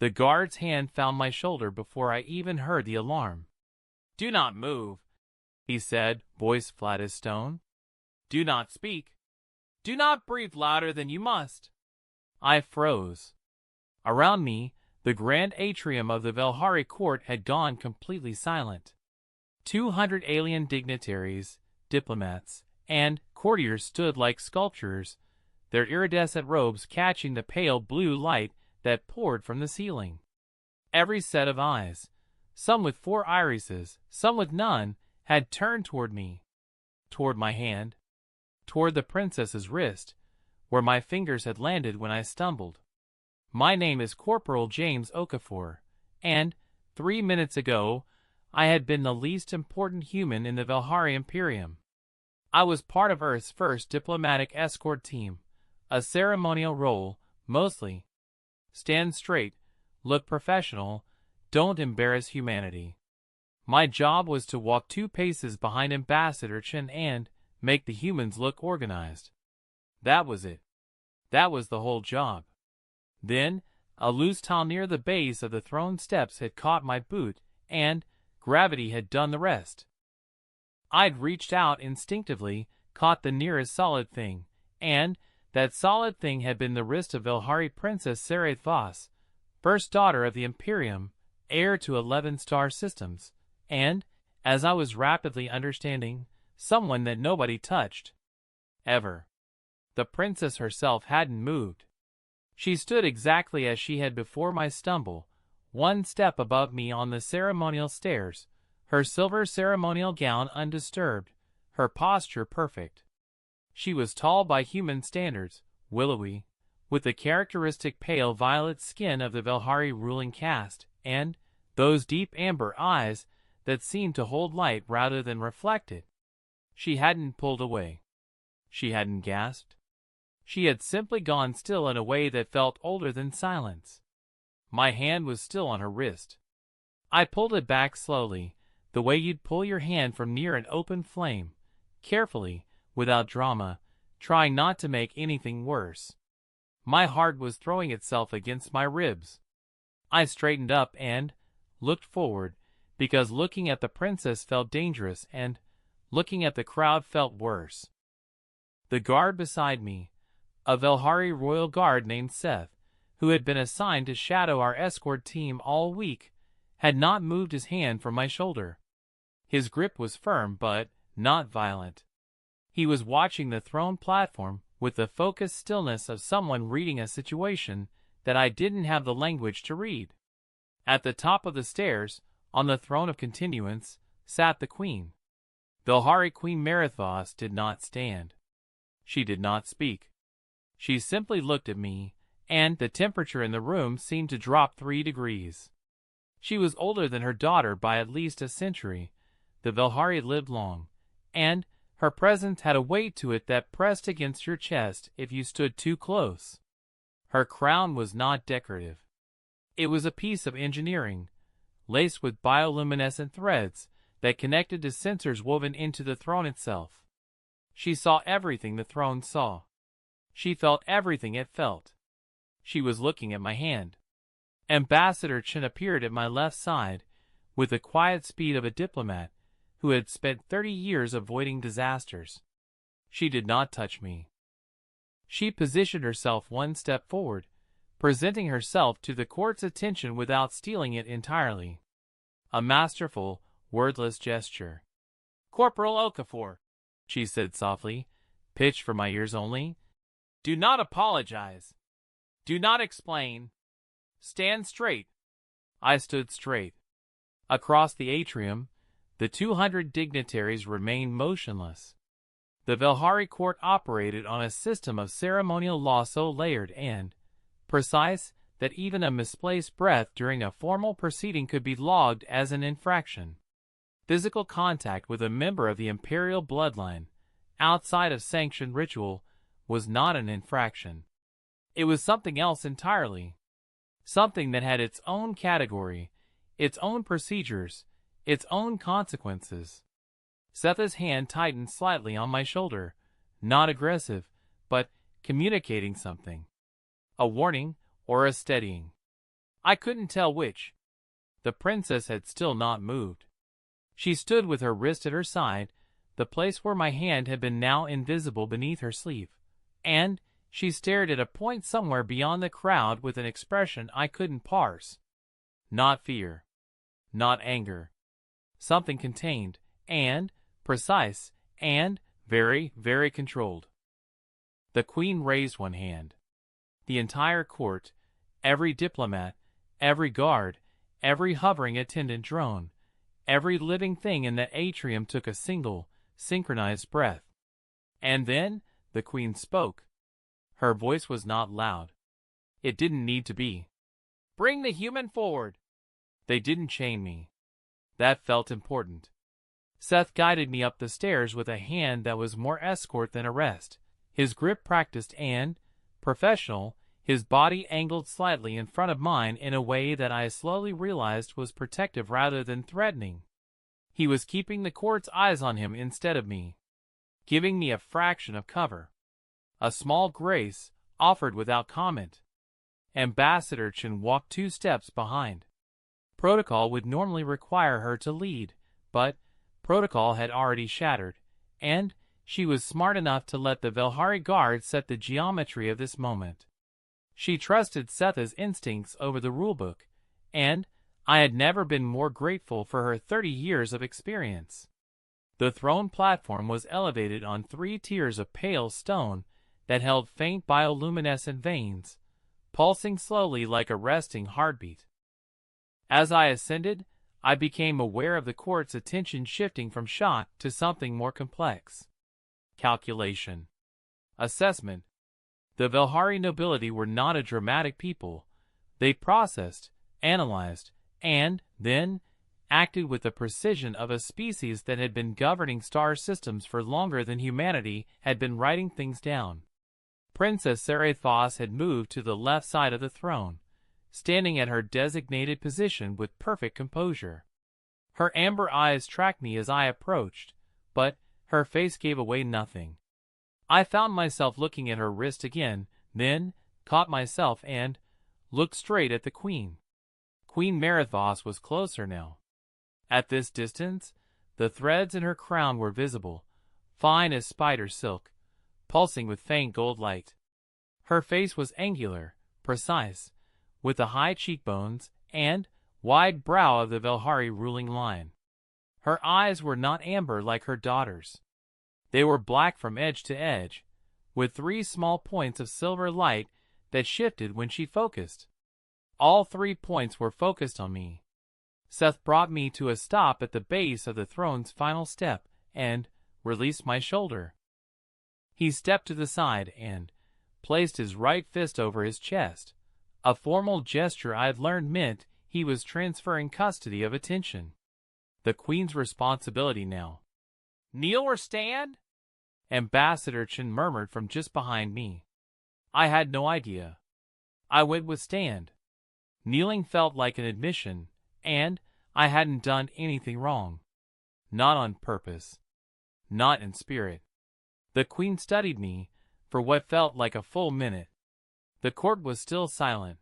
The guard's hand found my shoulder before I even heard the alarm. "Do not move," he said, voice flat as stone. "Do not speak. Do not breathe louder than you must." I froze. Around me, the grand atrium of the Velhari court had gone completely silent. 200 alien dignitaries, diplomats, and courtiers stood like sculptures, their iridescent robes catching the pale blue light that poured from the ceiling. Every set of eyes, some with 4 irises, some with none, had turned toward me, toward my hand, toward the princess's wrist, where my fingers had landed when I stumbled. My name is Corporal James Okafor, and 3 minutes ago I had been the least important human in the Velhari Imperium. I was part of Earth's first diplomatic escort team, a ceremonial role, mostly. Stand straight, look professional, don't embarrass humanity. My job was to walk 2 paces behind Ambassador Chen and make the humans look organized. That was it. That was the whole job. Then, a loose tile near the base of the throne steps had caught my boot, and gravity had done the rest. I'd reached out instinctively, caught the nearest solid thing, and that solid thing had been the wrist of Velhari Princess Saraith Voss, first daughter of the Imperium, heir to 11 star systems, and, as I was rapidly understanding, someone that nobody touched. Ever. The princess herself hadn't moved. She stood exactly as she had before my stumble, 1 step above me on the ceremonial stairs, her silver ceremonial gown undisturbed, her posture perfect. She was tall by human standards, willowy, with the characteristic pale violet skin of the Velhari ruling caste, and those deep amber eyes that seemed to hold light rather than reflect it. She hadn't pulled away. She hadn't gasped. She had simply gone still in a way that felt older than silence. My hand was still on her wrist. I pulled it back slowly, the way you'd pull your hand from near an open flame, carefully, without drama, trying not to make anything worse. My heart was throwing itself against my ribs. I straightened up and looked forward, because looking at the princess felt dangerous and looking at the crowd felt worse. The guard beside me, a Velhari royal guard named Seth, who had been assigned to shadow our escort team all week, had not moved his hand from my shoulder. His grip was firm but not violent. He was watching the throne platform with the focused stillness of someone reading a situation that I didn't have the language to read. At the top of the stairs, on the throne of continuance, sat the queen. Velhari Queen Marith Voss did not stand. She did not speak. She simply looked at me, and the temperature in the room seemed to drop 3 degrees. She was older than her daughter by at least a century. The Velhari lived long, and her presence had a weight to it that pressed against your chest if you stood too close. Her crown was not decorative. It was a piece of engineering, laced with bioluminescent threads that connected to sensors woven into the throne itself. She saw everything the throne saw. She felt everything it felt. She was looking at my hand. Ambassador Chen appeared at my left side, with the quiet speed of a diplomat who had spent 30 years avoiding disasters. She did not touch me. She positioned herself 1 step forward, presenting herself to the court's attention without stealing it entirely. A masterful, wordless gesture. "Corporal Okafor," she said softly, pitched for my ears only. "Do not apologize. Do not explain. Stand straight." I stood straight. Across the atrium, the 200 dignitaries remained motionless. The Velhari court operated on a system of ceremonial law so layered and precise that even a misplaced breath during a formal proceeding could be logged as an infraction. Physical contact with a member of the imperial bloodline, outside of sanctioned ritual, was not an infraction. It was something else entirely. Something that had its own category, its own procedures, its own consequences. Seth's hand tightened slightly on my shoulder, not aggressive, but communicating something. A warning or a steadying. I couldn't tell which. The princess had still not moved. She stood with her wrist at her side, the place where my hand had been now invisible beneath her sleeve, and she stared at a point somewhere beyond the crowd with an expression I couldn't parse. Not fear. Not anger. Something contained, and precise, and very, very controlled. The queen raised one hand. The entire court, every diplomat, every guard, every hovering attendant drone, every living thing in that atrium took a single, synchronized breath. And then the queen spoke. Her voice was not loud. It didn't need to be. "Bring the human forward." They didn't chain me. That felt important. Seth guided me up the stairs with a hand that was more escort than arrest, his grip practiced and professional, his body angled slightly in front of mine in a way that I slowly realized was protective rather than threatening. He was keeping the court's eyes on him instead of me, giving me a fraction of cover. A small grace, offered without comment. Ambassador Chen walked 2 steps behind. Protocol would normally require her to lead, but protocol had already shattered, and she was smart enough to let the Velhari guard set the geometry of this moment. She trusted Setha's instincts over the rulebook, and I had never been more grateful for her 30 years of experience. The throne platform was elevated on 3 tiers of pale stone that held faint bioluminescent veins, pulsing slowly like a resting heartbeat. As I ascended, I became aware of the court's attention shifting from shock to something more complex. Calculation. Assessment. The Velhari nobility were not a dramatic people. They processed, analyzed, and then acted with the precision of a species that had been governing star systems for longer than humanity had been writing things down. Princess Zarathos had moved to the left side of the throne, standing at her designated position with perfect composure. Her amber eyes tracked me as I approached, but her face gave away nothing. I found myself looking at her wrist again, then caught myself and looked straight at the queen. Queen Marathos was closer now. At this distance, the threads in her crown were visible, fine as spider silk, pulsing with faint gold light. Her face was angular, precise, with the high cheekbones and wide brow of the Velhari ruling line. Her eyes were not amber like her daughter's. They were black from edge to edge, with 3 small points of silver light that shifted when she focused. All 3 points were focused on me. Seth brought me to a stop at the base of the throne's final step and released my shoulder. He stepped to the side and placed his right fist over his chest, a formal gesture I'd learned meant he was transferring custody of attention. The queen's responsibility now. "Kneel or stand?" Ambassador Chen murmured from just behind me. I had no idea. I went with stand. Kneeling felt like an admission, and I hadn't done anything wrong. Not on purpose. Not in spirit. The queen studied me for what felt like a full minute. The court was still silent.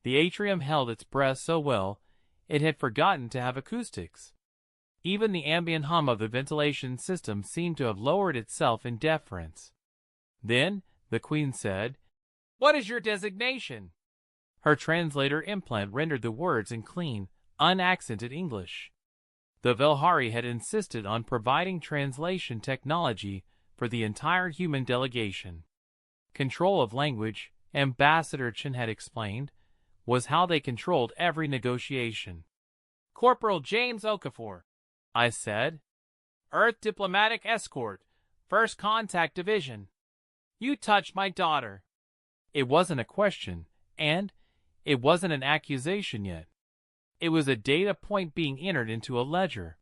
The atrium held its breath so well it had forgotten to have acoustics. Even the ambient hum of the ventilation system seemed to have lowered itself in deference. Then the queen said, "What is your designation?" Her translator implant rendered the words in clean, unaccented English. The Velhari had insisted on providing translation technology for the entire human delegation. Control of language, Ambassador Chen had explained, was how they controlled every negotiation. "Corporal James Okafor," I said. "Earth Diplomatic Escort, First Contact Division. You touched my daughter." It wasn't a question, and it wasn't an accusation yet. It was a data point being entered into a ledger.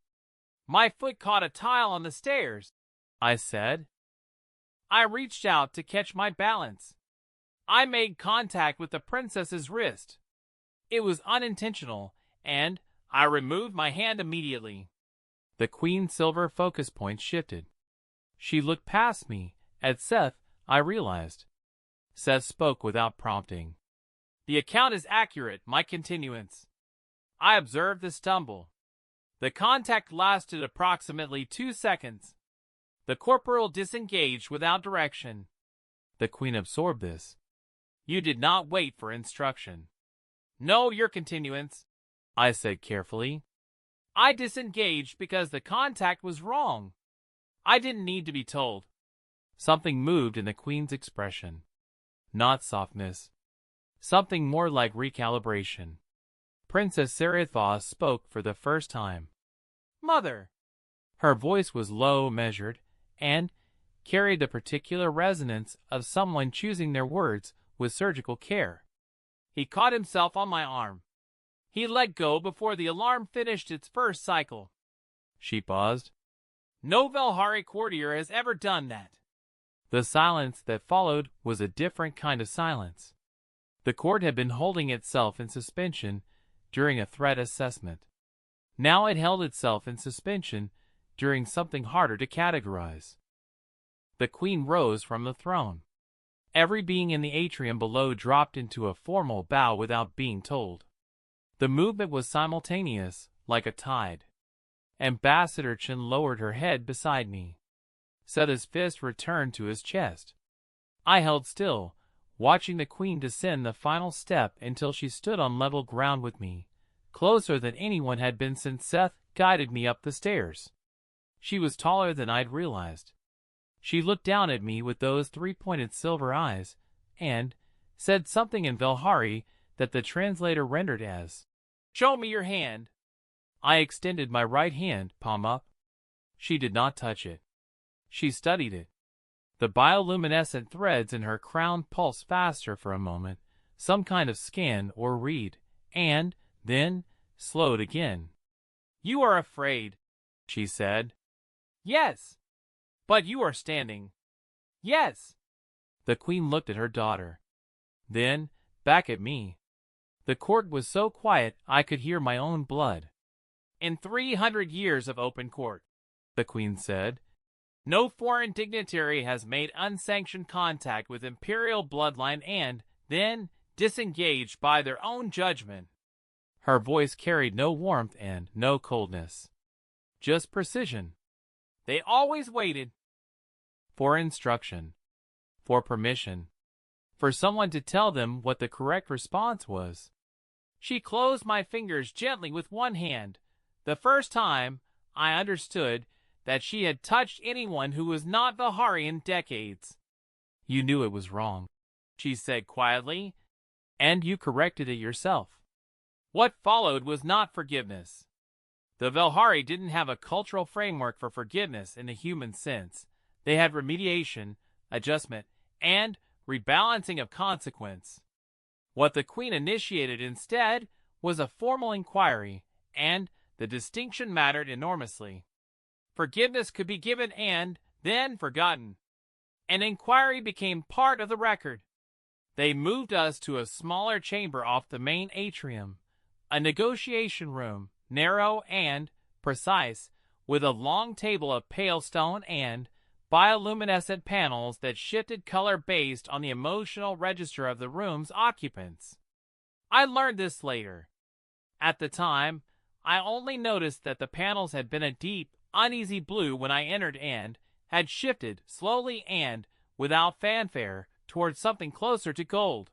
"My foot caught a tile on the stairs," I said. "I reached out to catch my balance. I made contact with the princess's wrist. It was unintentional, and I removed my hand immediately." The queen's silver focus point shifted. She looked past me, at Seth, I realized. Seth spoke without prompting. The account is accurate, my continuance. I observed the stumble. The contact lasted approximately 2 seconds. The corporal disengaged without direction. The Queen absorbed this. You did not wait for instruction. No, your continuance, I said carefully. I disengaged because the contact was wrong. I didn't need to be told. Something moved in the Queen's expression. Not softness. Something more like recalibration. Princess Sarethos spoke for the first time. Mother! Her voice was low, measured, and carried the particular resonance of someone choosing their words with surgical care. He caught himself on my arm. He let go before the alarm finished its first cycle. She paused. No Velhari courtier has ever done that. The silence that followed was a different kind of silence. The court had been holding itself in suspension during a threat assessment. Now it held itself in suspension during something harder to categorize. The Queen rose from the throne. Every being in the atrium below dropped into a formal bow without being told. The movement was simultaneous, like a tide. Ambassador Chen lowered her head beside me. Seta's fist returned to his chest. I held still, watching the Queen descend the final step until she stood on level ground with me, closer than anyone had been since Seth guided me up the stairs. She was taller than I'd realized. She looked down at me with those three-pointed silver eyes, and said something in Velhari that the translator rendered as, "Show me your hand." I extended my right hand, palm up. She did not touch it. She studied it. The bioluminescent threads in her crown pulsed faster for a moment, some kind of scan or read, and then slowed again. "You are afraid," she said. "Yes." "But you are standing." "Yes." The Queen looked at her daughter. Then, back at me. The court was so quiet I could hear my own blood. "In 300 years of open court," the Queen said, "no foreign dignitary has made unsanctioned contact with imperial bloodline and, then, disengaged by their own judgment." Her voice carried no warmth and no coldness. Just precision. They always waited. For instruction. For permission. For someone to tell them what the correct response was. She closed my fingers gently with one hand. The first time, I understood that she had touched anyone who was not Velhari in decades. "You knew it was wrong," she said quietly, "and you corrected it yourself." What followed was not forgiveness. The Velhari didn't have a cultural framework for forgiveness in the human sense. They had remediation, adjustment, and rebalancing of consequence. What the Queen initiated instead was a formal inquiry, and the distinction mattered enormously. Forgiveness could be given and then forgotten. An inquiry became part of the record. They moved us to a smaller chamber off the main atrium, a negotiation room, narrow and precise, with a long table of pale stone and bioluminescent panels that shifted color based on the emotional register of the room's occupants. I learned this later. At the time, I only noticed that the panels had been a deep, uneasy blue when I entered and had shifted slowly and without fanfare towards something closer to gold.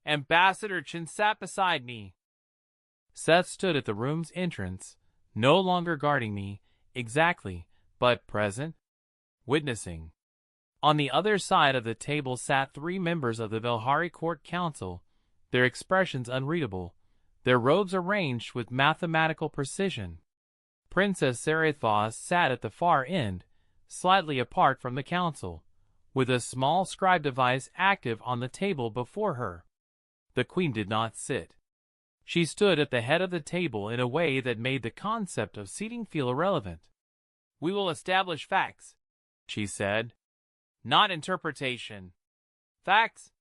Ambassador Chen sat beside me. Seth stood at the room's entrance, no longer guarding me, exactly, but present, witnessing. On the other side of the table sat 3 members of the Velhari Court Council, their expressions unreadable, their robes arranged with mathematical precision. Princess Sarethos sat at the far end, slightly apart from the council, with a small scribe device active on the table before her. The Queen did not sit. She stood at the head of the table in a way that made the concept of seating feel irrelevant. "We will establish facts," she said, "not interpretation. Facts."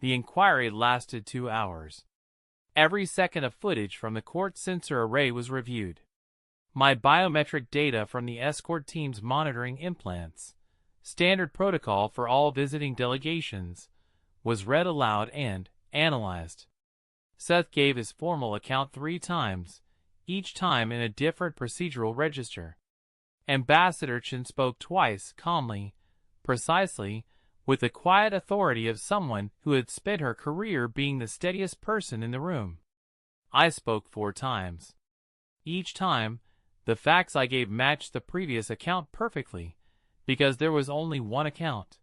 The inquiry lasted 2 hours. Every second of footage from the court sensor array was reviewed. My biometric data from the escort team's monitoring implants, standard protocol for all visiting delegations, was read aloud and analyzed. Seth gave his formal account 3 times, each time in a different procedural register. Ambassador Chen spoke twice, calmly, precisely, with the quiet authority of someone who had spent her career being the steadiest person in the room. I spoke 4 times. Each time, the facts I gave matched the previous account perfectly, because there was only one account.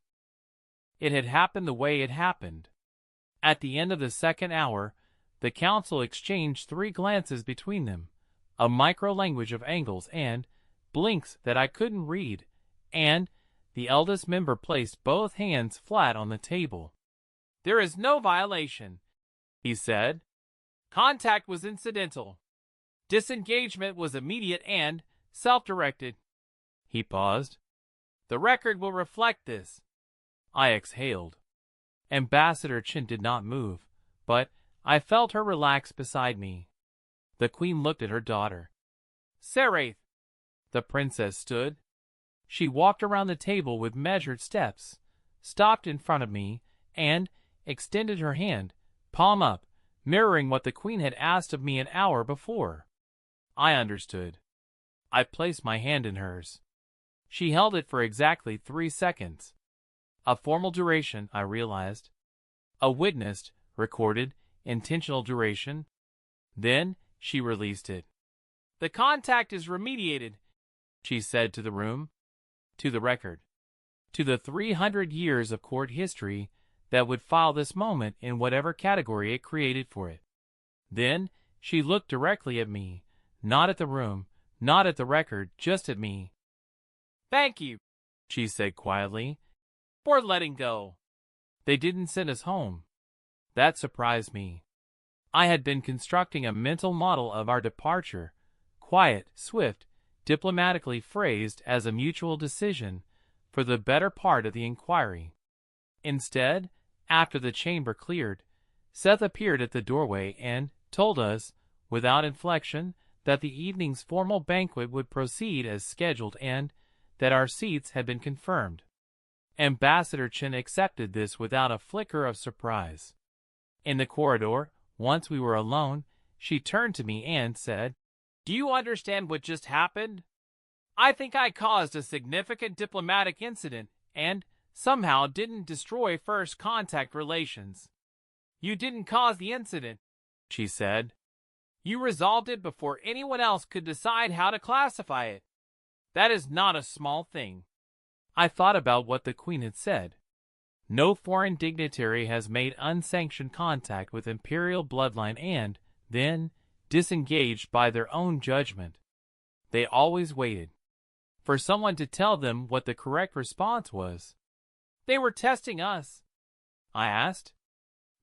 It had happened the way it happened. At the end of the second hour, the council exchanged 3 glances between them, a micro-language of angles and blinks that I couldn't read, and the eldest member placed both hands flat on the table. "There is no violation," he said. "Contact was incidental. Disengagement was immediate and self-directed." He paused. "The record will reflect this." I exhaled. Ambassador Chen did not move, but I felt her relax beside me. The queen looked at her daughter. "Seraith." The princess stood. She walked around the table with measured steps, stopped in front of me, and extended her hand, palm up, mirroring what the queen had asked of me an hour before. I understood. I placed my hand in hers. She held it for exactly 3 seconds. A formal duration, I realized. A witnessed, recorded, intentional duration. Then she released it. "The contact is remediated," she said to the room, to the record, to the 300 years of court history that would file this moment in whatever category it created for it. Then she looked directly at me, not at the room, not at the record, just at me. "Thank you," she said quietly, "for letting go." They didn't send us home. That surprised me. I had been constructing a mental model of our departure, quiet, swift, diplomatically phrased as a mutual decision for the better part of the inquiry. Instead, after the chamber cleared, Seth appeared at the doorway and told us, without inflection, that the evening's formal banquet would proceed as scheduled and that our seats had been confirmed. Ambassador Chen accepted this without a flicker of surprise. In the corridor, once we were alone, she turned to me and said, "Do you understand what just happened? I think I caused a significant diplomatic incident and somehow didn't destroy first contact relations." "You didn't cause the incident," she said. "You resolved it before anyone else could decide how to classify it. That is not a small thing." I thought about what the queen had said. No foreign dignitary has made unsanctioned contact with imperial bloodline and, then, disengaged by their own judgment. They always waited for someone to tell them what the correct response was. "They were testing us," I asked.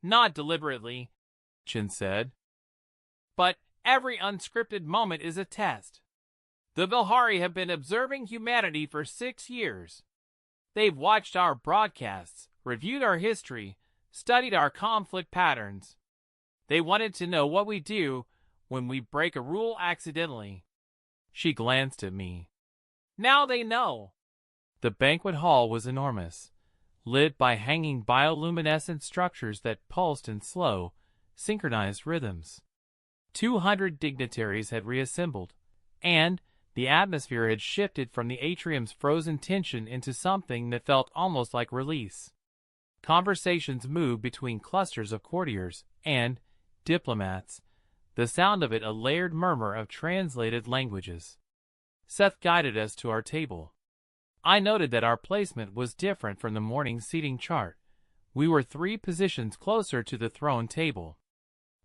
"Not deliberately," Chen said. "But every unscripted moment is a test. The Velhari have been observing humanity for 6 years. They've watched our broadcasts, reviewed our history, studied our conflict patterns. They wanted to know what we do when we break a rule accidentally." She glanced at me. "Now they know." The banquet hall was enormous, lit by hanging bioluminescent structures that pulsed in slow, synchronized rhythms. 200 dignitaries had reassembled, and the atmosphere had shifted from the atrium's frozen tension into something that felt almost like release. Conversations moved between clusters of courtiers and diplomats, the sound of it a layered murmur of translated languages. Seth guided us to our table. I noted that our placement was different from the morning seating chart. We were 3 positions closer to the throne table.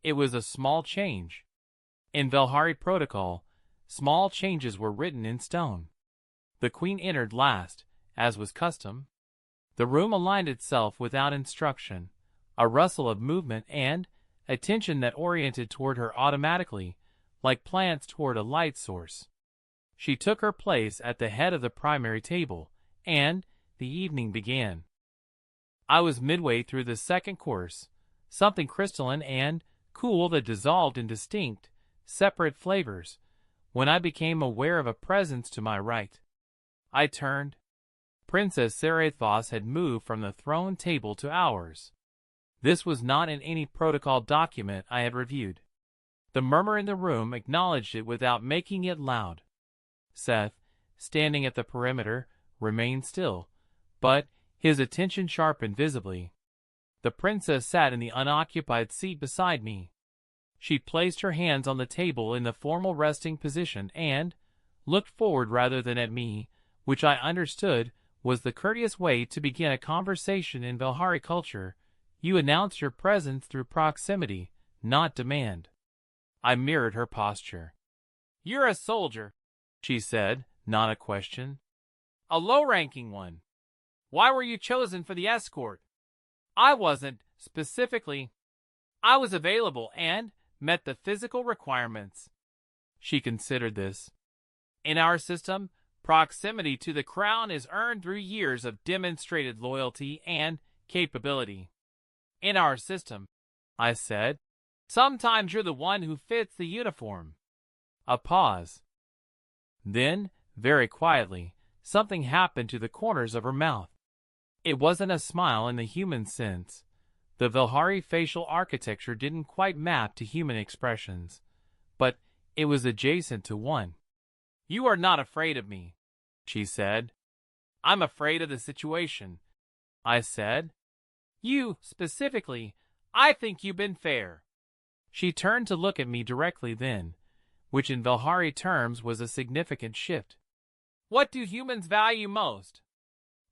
It was a small change. In Velhari protocol, small changes were written in stone. The queen entered last, as was custom. The room aligned itself without instruction, a rustle of movement and attention that oriented toward her automatically, like plants toward a light source. She took her place at the head of the primary table, and the evening began. I was midway through the second course, something crystalline and cool that dissolved in distinct, separate flavors, when I became aware of a presence to my right. I turned. Princess Seraithos had moved from the throne table to ours. This was not in any protocol document I had reviewed. The murmur in the room acknowledged it without making it loud. Seth, standing at the perimeter, remained still, but his attention sharpened visibly. The princess sat in the unoccupied seat beside me. She placed her hands on the table in the formal resting position and looked forward rather than at me, which I understood was the courteous way to begin a conversation in Velhari culture. You announce your presence through proximity, not demand. I mirrored her posture. You're a soldier, she said, not a question. A low-ranking one. Why were you chosen for the escort? I wasn't, specifically. I was available and met the physical requirements. She considered this. In our system, proximity to the crown is earned through years of demonstrated loyalty and capability. In our system, I said, sometimes you're the one who fits the uniform. A pause. Then, very quietly, something happened to the corners of her mouth. It wasn't a smile in the human sense. The Velhari facial architecture didn't quite map to human expressions, but it was adjacent to one. You are not afraid of me, she said. I'm afraid of the situation, I said. You, specifically, I think you've been fair. She turned to look at me directly then, which in Velhari terms was a significant shift. What do humans value most?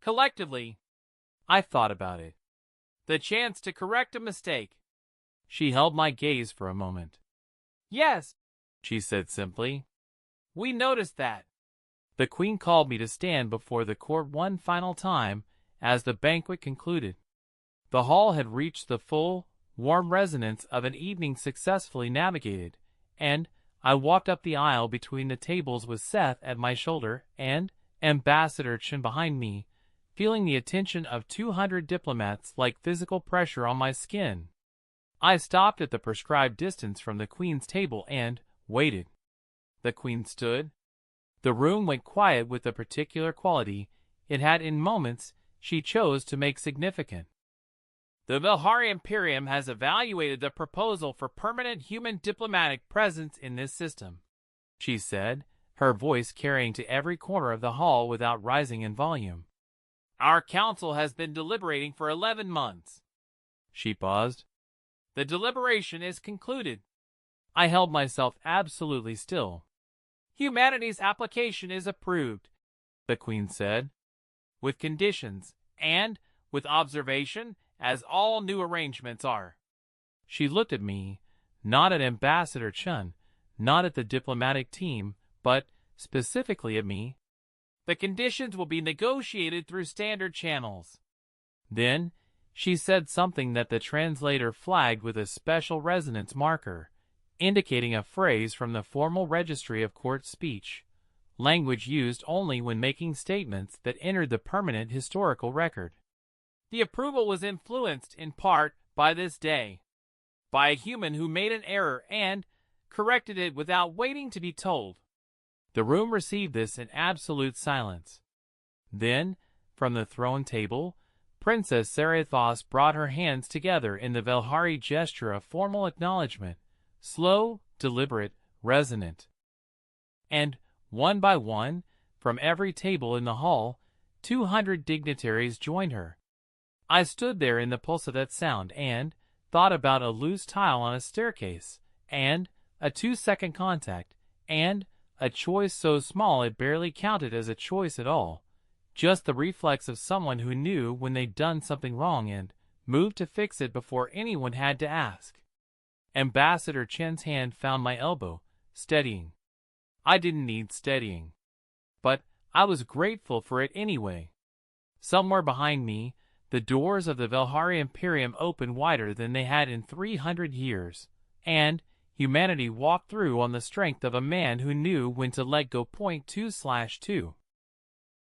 Collectively. I thought about it. The chance to correct a mistake. She held my gaze for a moment. Yes, she said simply. We noticed that. The queen called me to stand before the court one final time as the banquet concluded. The hall had reached the full, warm resonance of an evening successfully navigated, and I walked up the aisle between the tables with Seth at my shoulder and Ambassador Chen behind me, feeling the attention of 200 diplomats like physical pressure on my skin. I stopped at the prescribed distance from the queen's table and waited. The queen stood. The room went quiet with a particular quality it had in moments she chose to make significant. The Velhari Imperium has evaluated the proposal for permanent human diplomatic presence in this system, she said, her voice carrying to every corner of the hall without rising in volume. Our council has been deliberating for 11 months. She paused. The deliberation is concluded. I held myself absolutely still. Humanity's application is approved, the queen said, with conditions and with observation, as all new arrangements are. She looked at me, not at Ambassador Chen, not at the diplomatic team, but specifically at me. The conditions will be negotiated through standard channels. Then she said something that the translator flagged with a special resonance marker, indicating a phrase from the formal registry of court speech, language used only when making statements that entered the permanent historical record. The approval was influenced in part by this day, by a human who made an error and corrected it without waiting to be told. The room received this in absolute silence. Then, from the throne table, Princess Sarathos brought her hands together in the Velhari gesture of formal acknowledgement, slow, deliberate, resonant. And, one by one, from every table in the hall, 200 dignitaries joined her. I stood there in the pulse of that sound and thought about a loose tile on a staircase, and a 2-second contact, and a choice so small it barely counted as a choice at all. Just the reflex of someone who knew when they'd done something wrong and moved to fix it before anyone had to ask. Ambassador Chen's hand found my elbow, steadying. I didn't need steadying, but I was grateful for it anyway. Somewhere behind me, the doors of the Velhari Imperium opened wider than they had in 300 years, and humanity walked through on the strength of a man who knew when to let go. 2/2